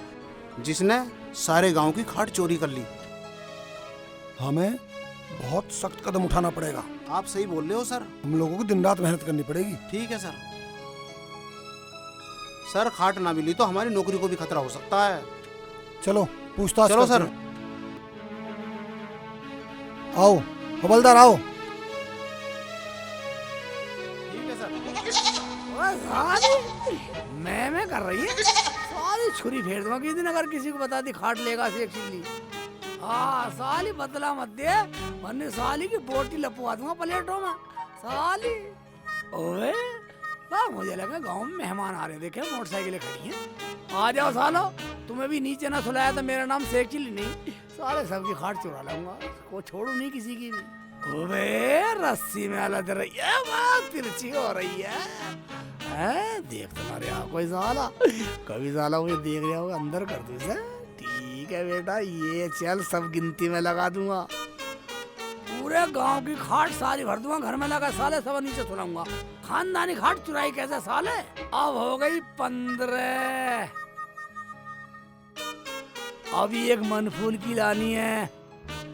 जिसने सारे गांव की खाट चोरी कर ली। हमें बहुत सख्त कदम उठाना पड़ेगा। आप सही बोल रहे हो सर। हम लोगों को दिन रात मेहनत करनी पड़ेगी। ठीक है सर। सर खाट ना मिली तो हमारी नौकरी को भी खतरा हो सकता है। चलो पूछताछ चलो करते सर। हैं। आओ हवलदार आओ। ठीक है सर। मैं कर रही है सारी छुरी फेर दूंगा किसी दिन अगर किसी को बता दी खाट लेगा शेख चिल्ली। हाँ साली बदला मत दे, वरना साली की बोटी लपवा दूंगा प्लेटों में साली। ओए वाह, मुझे लगा गांव में मेहमान आ रहे हैं, देखे मोटरसाइकिलें खड़ी हैं। आ जाओ सालो, तुम्हें भी नीचे ना सुलाया तो मेरा नाम शेख चिल्ली नहीं, सारे सबकी खाट चुरा लूंगा, को छोड़ू नहीं किसी की भी। ओए रस्सी में अलग रही है, बात तिरछी हो रही है। देख तुम्हारे यहाँ कोई साला, कभी साला मुझे देख रहा होगा अंदर कर दू इसे। ठीक है बेटा, ये चल सब गिनती में लगा दूंगा, पूरे गांव की खाट सारी भर दूंगा, घर में लगा साले सब नीचे सुलाऊंगा। खानदानी खाट चुराई कैसे साले? अब हो गई 15। अभी एक मनफूल की लानी है,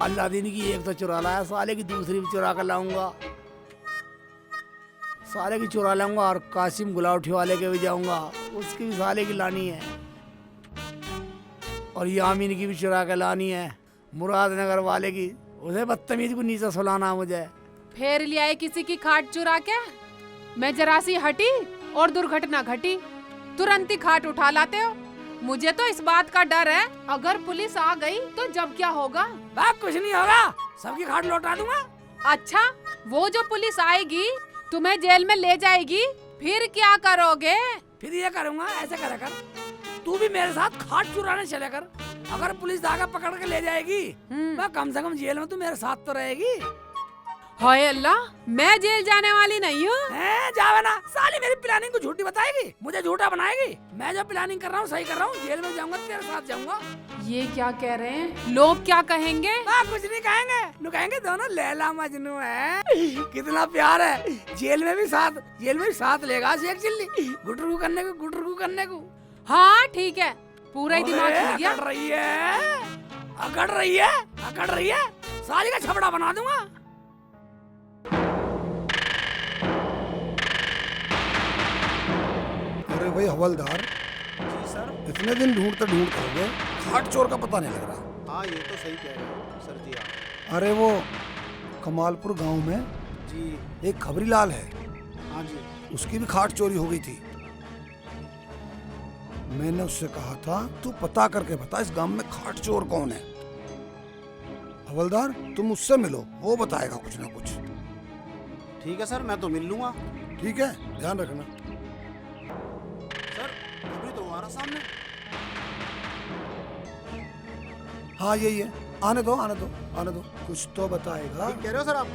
अल्लादीन की एक तो चुरा लाया, साले की दूसरी भी चुरा कर लाऊंगा, साले की चुरा लाऊंगा, और कासिम गुलावठी वाले के भी जाऊंगा, उसकी भी साले की लानी है, और यामीन की भी चुरा कर लानी है, मुरादनगर वाले की, उसे बदतमीज को नीचे सुलाना मुझे। फेर लिया है किसी की खाट चुरा के, मैं जरा सी हटी और दुर्घटना घटी, तुरंत ही खाट उठा लाते हो। मुझे तो इस बात का डर है, अगर पुलिस आ गई तो जब क्या होगा? कुछ नहीं होगा, सबकी खाट लौटा दूंगा। अच्छा, वो जो पुलिस आएगी तुम्हें जेल में ले जाएगी, फिर क्या करोगे? फिर ये करूंगा, ऐसे करा कर, तू भी मेरे साथ खाट चुराने चले कर, अगर पुलिस धागा पकड़ के ले जाएगी मैं कम से कम जेल में तू मेरे साथ तो रहेगी। हाय अल्लाह, मैं जेल जाने वाली नहीं हूँ। जावे ना, साली मेरी प्लानिंग को झूठी बताएगी, मुझे झूठा बनाएगी। मैं जो प्लानिंग कर रहा हूँ सही कर रहा हूँ, जेल में जाऊंगा तेरे साथ जाऊंगा। ये क्या कह रहे हैं लोग, क्या कहेंगे? कुछ नहीं कहेंगे, नु कहेंगे दोनों लैला मजनू है, कितना प्यार है। जेल में भी साथ लेगा शेख चिल्ली, गुटरू करने को। हाँ ठीक है, पूरा ही दिमाग खुल गया। अकड़ रही है, साली का छपड़ा बना दूंगा। अरे भाई हवलदार जी सर। इतने दिन ढूंढते हो गए, खाट चोर का पता नहीं लग रहा। हाँ ये तो सही कह रहे हो सर जी आप। अरे वो कमालपुर गांव में जी एक खबरी लाल है। हाँ जी। उसकी भी खाट चोरी हो गई थी। मैंने उससे कहा था तू पता करके बता इस गांव में खाट चोर कौन है। हवलदार तुम उससे मिलो, वो बताएगा कुछ ना कुछ। ठीक है सर, मैं तो मिल लूंगा। ठीक है, ध्यान रखना। सर अभी तो हमारा सामने। हाँ यही है, आने दो, कुछ तो बताएगा। ठीक कह रहे हो सर आप।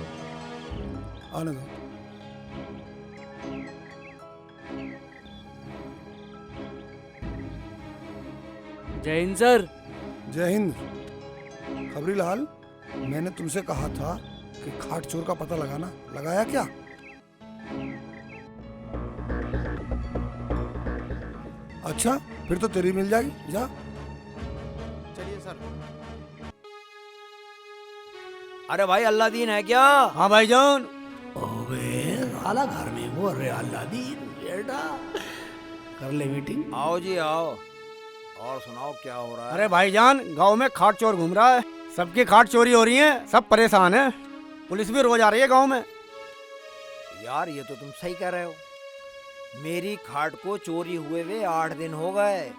आने दो। जय हिंद सर। जय हिंद। खबरी लाल, मैंने तुमसे कहा था कि खाट चोर का पता लगाना, लगाया क्या? अच्छा फिर तो तेरी मिल जाएगी, जा। चलिए सर। अरे भाई अल्लादीन है क्या? हाँ भाईजान। ओबे साला घर में बोल रहे अल्लादीन बेटा, कर ले मीटिंग। आओ जी आओ, और सुनाओ क्या हो रहा है? अरे भाईजान, गांव में खाट चोर घूम रहा है, सबकी खाट चोरी हो रही है, सब परेशान है। पुलिस भी रोज आ रही है गांव में। यार ये तो तुम सही कह रहे हो। मेरी खाट को चोरी हुए 8 दिन हो गए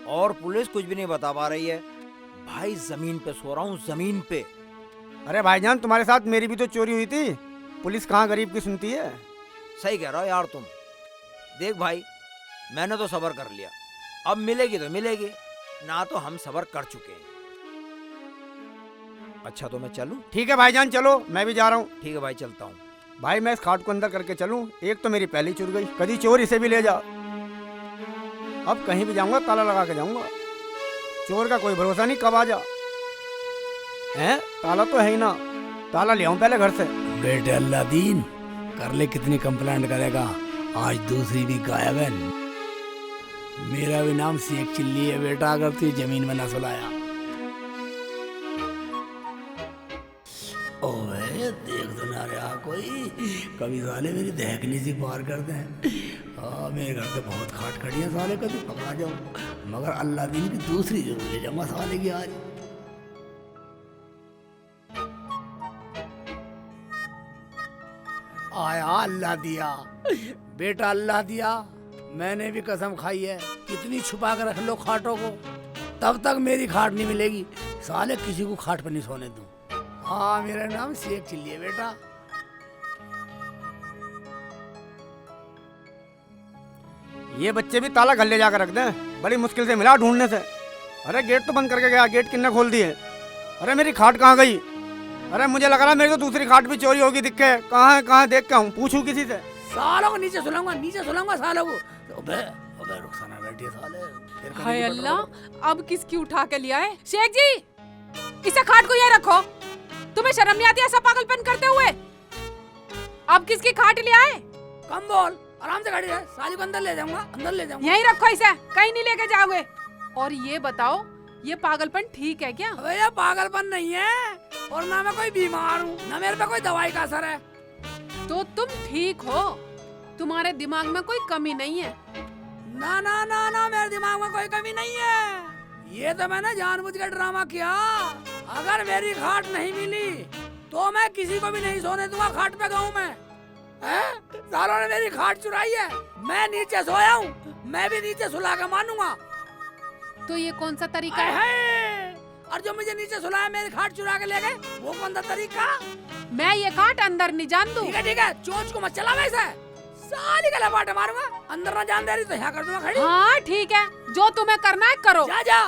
और पुलिस कुछ भी नहीं बता पा रही है। भाई जमीन पे सो रहा हूँ, जमीन पे। अरे भाईजान, तुम्हारे साथ मेरी भी तो चोरी हुई थी, पुलिस कहाँ गरीब की सुनती है। सही कह रहा हो यार तुम। देख भाई, मैंने तो सब्र कर लिया, अब मिलेगी तो मिलेगी, ना तो हम सब्र कर चुके हैं। अच्छा तो मैं चलूं? ठीक है भाईजान, चलो, मैं भी जा रहा हूँ। ठीक है भाई, चलता हूँ। भाई मैं इस खाट को अंदर करके चलूं, एक तो मेरी पहली चुर गई, कभी चोर इसे भी ले जा। अब कहीं भी जाऊंगा ताला लगा के जाऊंगा, चोर का कोई भरोसा नहीं कब आ जा। हैं, ताला तो है ही ना, ताला ले आऊं पहले घर से। बेटे अल्लादीन, कर ले, कितनी कंप्लेंट करेगा, आज दूसरी भी गायब है। मेरा भी नाम शेख चिल्ली है बेटा, अगर तू जमीन में न सुलाया। ओए देख तो ना रहा कोई, कभी साले मेरी दहकनी सी पार करते हैं। हाँ मेरे घर से बहुत खाट खड़ी है साले, कभी पकड़ा जाऊं, मगर अल्लादीन की दूसरी जरूर ले जाऊंगा साले की आज। आया अल्लाह दिया बेटा, अल्लाह दिया। मैंने भी कसम खाई है, कितनी छुपा कर रख लो खाटों को, तब तक मेरी खाट नहीं मिलेगी साले, किसी को खाट पर नहीं सोने दूं। हाँ मेरा नाम शेख चिल्ली है बेटा। ये बच्चे भी ताला घर ले जाकर रख दें, बड़ी मुश्किल से मिला ढूंढने से। अरे गेट तो बंद करके गया, गेट किसने खोल दिए? अरे मेरी खाट कहाँ गई? अरे मुझे लग रहा मेरी तो दूसरी खाट भी चोरी होगी, दिख के कहाँ है, कहाँ देख के आऊँ, पूछूं किसी से। सालों को नीचे सुलाऊंगा, नीचे सुलाऊंगा सालों को। अबे अबे रुखसाना बैठी है साले, फिर कभी हाय भी अल्लाह, पकड़ो। अब किसकी उठा के लिया है? शेख जी, इसे खाट को ये रखो, तुम्हें शर्म नहीं आती ऐसा पागलपन करते हुए? अब किसकी खाट लिया है? कम बोल, आराम से खड़ी है, साली को अंदर ले जाऊंगा, अंदर ले जाऊंगा। यहीं रखो इसे, कहीं नहीं लेके जाओगे। और ये बताओ, ये पागलपन ठीक है क्या? अबे ये पागलपन नहीं है, और ना मैं कोई बीमार हूँ, ना मेरे पे कोई दवाई का असर है। तो तुम ठीक हो, तुम्हारे दिमाग में कोई कमी नहीं है। ना ना ना ना, मेरे दिमाग में कोई कमी नहीं है, ये तो मैंने जानबूझ के ड्रामा किया। अगर मेरी खाट नहीं मिली तो मैं किसी को भी नहीं सोने दूंगा खाट पे गाँव में। सालों ने मेरी खाट चुराई है, मैं नीचे सोया हूँ, मैं भी नीचे सुला के मानूंगा। तो ये कौन सा तरीका है? और जो मुझे नीचे सुलाया मेरी खाट चुरा के ले गए, वो कौन सा तरीका? मैं ये खाट अंदर नहीं जान दूं। ठीक है, चोंच को मत चला वैसे, साली का लपाटे मारूंगा। अंदर ना जान दे रही तो यहाँ कर दूंगा खड़ी। हाँ ठीक है, जो तुम्हें करना है करो। जा जा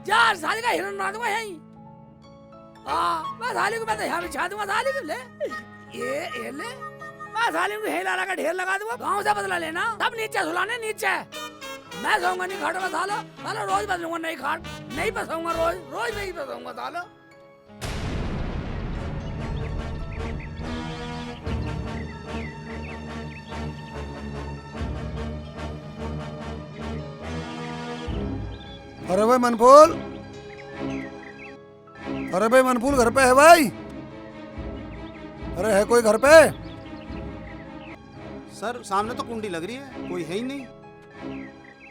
जा, साली का हिरण बना दूंगा यहीं। हाँ मैं साली को, मैं तो यहाँ बिछा दूंगा साली को, ले ये ले, मैं साली को हेला लगा ढेर लगा दूंगा, गाँव से बदला लेना, तब नीचे सुलाने नीचे। मैं सोऊंगा नहीं खाटों में सालो, सालो रोज बदलूंगा नई खाट, नहीं बसाऊंगा रोज, रोज नहीं बसाऊंगा सालो। अरे भाई मनफूल, अरे भाई मनफूल घर पे है भाई? अरे है कोई घर पे? सर सामने तो कुंडी लग रही है, कोई है ही नहीं।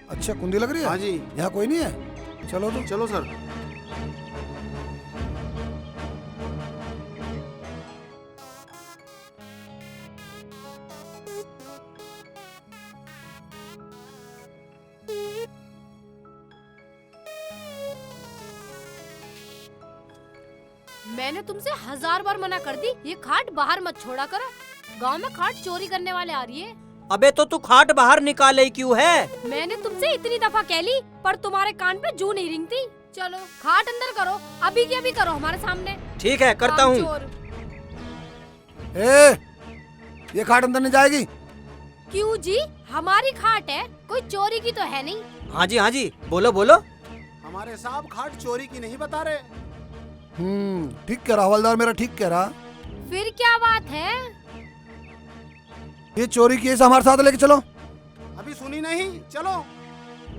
अच्छा कुंडी लग रही है? हाँ जी। यहाँ कोई नहीं है? चलो तो चलो सर। मैंने तुमसे 1000 बार मना कर दी, ये खाट बाहर मत छोड़ा करो, गांव में खाट चोरी करने वाले आ रही है। अबे तो तू खाट बाहर निकाले क्यों है? मैंने तुमसे इतनी दफा कह ली, पर तुम्हारे कान पे जू नहीं रिंगती। चलो खाट अंदर करो, अभी की अभी करो हमारे सामने। ठीक है, करता हूँ। ये खाट अंदर नहीं जाएगी। क्यों जी, हमारी खाट है, कोई चोरी की तो है नहीं। हाँ जी, बोलो बोलो। हमारे साहब खाट चोरी की नहीं बता रहे। ठीक कह रहा हवलदार, मेरा ठीक कह रहा। फिर क्या बात है? ये चोरी की है, इसे हमारे साथ लेके चलो। अभी सुनी नहीं, चलो।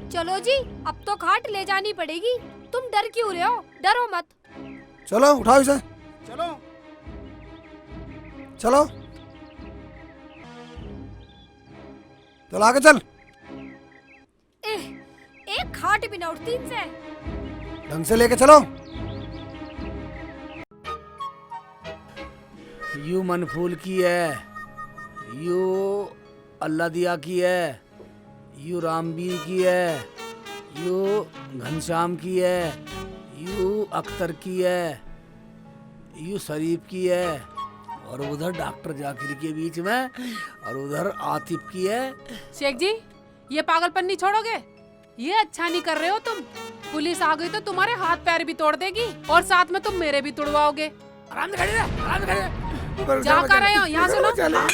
चलो जी, अब तो खाट ले जानी पड़ेगी। तुम डर क्यों रहे हो? डरो मत। चलो उठाओ इसे, चलो। चलो चल आगे चल। एक खाट भी ना उठती इनसे। ढंग से लेके चलो। यू मनफूल की है, यू अल्लाह दिया की है, यू रामवीर की है, यू घनश्याम की है, यू अख्तर की है, यू शरीफ की है, और उधर डॉक्टर जाकिर के बीच में, और उधर आतिफ की है। शेख जी, ये पागलपन नहीं छोड़ोगे? ये अच्छा नहीं कर रहे हो तुम। पुलिस आ गई तो तुम्हारे हाथ पैर भी तोड़ देगी और साथ में तुम मेरे भी तुड़वाओगे। आराम से खड़े रहे, आराम से खड़े रहे। क्या कर रहे हो? यहाँ सुनो।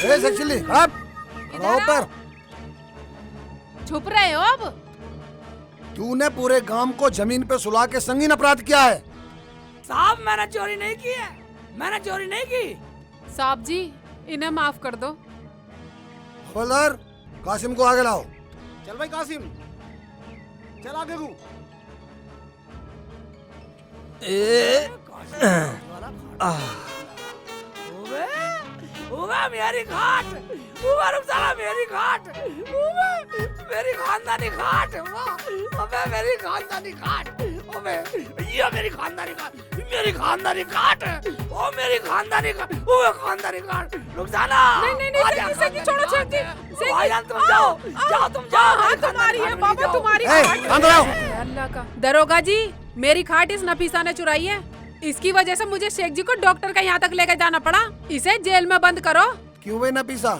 ए सेक्सिली, अब खड़ा ऊपर। छुप रहे हो अब? तूने पूरे गांव को जमीन पे सुला के संगीन अपराध किया है। साहब मैंने चोरी नहीं की है, मैंने चोरी नहीं की। साहब जी, इन्हें माफ कर दो। हवलदार, कासिम को आगे लाओ। चल भाई कासिम, चल आगे को। मेरी खाट, रुखसाना मेरी खाट, मेरी खानदानी खाट, अबे मेरी खानदानी खाट, अबे ये मेरी खानदानी खाट, मेरी खानदानी खाट, ओ मेरी खानदानी खाट, ओ खानदानी खाट, रुखसाना। नहीं, इसे क्यों छोड़ो शेख जी? भाईजान तुम जाओ, जाओ तुम जाओ। हाँ, तुम्हारी है बाबा, तुम्हारी। अंदर आओ। अल्लाह का दरोगा जी, मेरी खाट इस नफीसा ने चुराई है। इसकी वजह से मुझे शेख जी को डॉक्टर का यहाँ तक लेकर जाना पड़ा। इसे जेल में बंद करो। क्यों भाई नपीसा,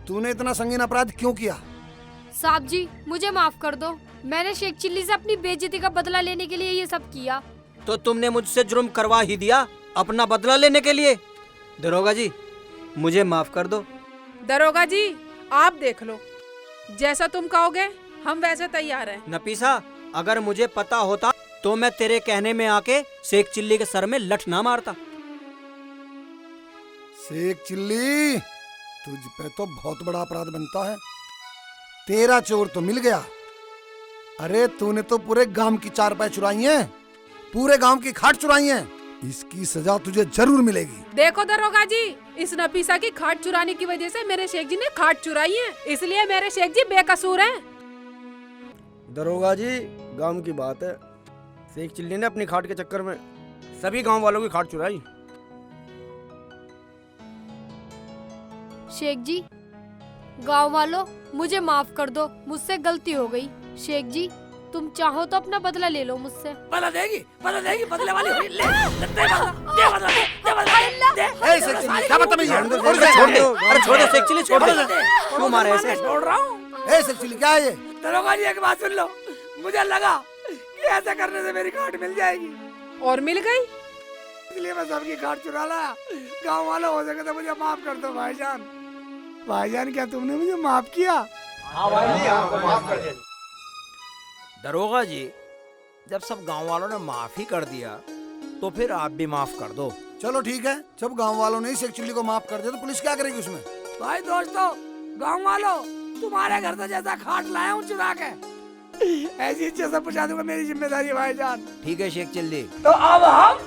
तूने इतना संगीन अपराध क्यों किया? साहब जी, मुझे माफ कर दो। मैंने शेख चिल्ली से अपनी बेइज्जती का बदला लेने के लिए ये सब किया। तो तुमने मुझसे जुर्म करवा ही दिया अपना बदला लेने के लिए। दरोगा जी, मुझे माफ कर दो। दरोगा जी, आप देख लो, जैसा तुम कहोगे हम वैसे तैयार हैं। नपीसा, अगर मुझे पता होता तो मैं तेरे कहने में आके शेख चिल्ली के सर में लठ ना मारता। शेख चिल्ली, तुझ पे तो बहुत बड़ा अपराध बनता है। तेरा चोर तो मिल गया। अरे तूने तो पूरे गांव की चारपाई चुराई हैं, पूरे गांव की खाट चुराई हैं। इसकी सजा तुझे जरूर मिलेगी। देखो दरोगा जी, इस नफीसा की खाट चुराने की वजह से मेरे शेख जी ने खाट चुराई है, इसलिए मेरे शेख जी बेकसूर हैं। दरोगा जी, गांव की बात है, शेख चिल्ली ने अपनी खाट के चक्कर में सभी गांव वालों की खाट चुराई। शेख जी, गांव वालों, मुझे माफ कर दो, मुझसे गलती हो गई। शेख जी, तुम चाहो तो अपना बदला ले लो मुझसे। बदला देगी, बदले वाली हुई। ले, दे बदला, दे। ए शेख चिल्ली, क्या बदतमीजी है? छोड़ दो, अरे छोड़ दो शेख चिल्ली, छोड़ दो। क्यों मारे ऐसे? छोड़ रहा हूँ। ए शेख चिल्ली, क्या है ये? दरोगा जी, एक बात सुन लो, मुझे लगा कि ऐसा करने से मेरी खाट मिल जाएगी, और मिल गई। इसलिए मैं सबकी खाट चुरा लाया। गाँव वालों, हो सके तो मुझे माफ कर दो भाईजान। भाईजान, क्या तुमने मुझे माफ किया? दरोगा जी, जब सब गांव वालों ने माफ ही कर दिया तो फिर आप भी माफ कर दो। चलो ठीक है, जब गांव वालों ने ही शेख चिल्ली को माफ कर दिया तो पुलिस क्या करेगी उसमें? भाई दोस्तों, गाँव वालों, तुम्हारे घर से जैसा खाट लाया हूँ चुरा के, ऐसी इच्छा से पहुँचा दूंगा। मेरी जिम्मेदारी है भाईजान। ठीक है शेख चिल्ली। तो अब हम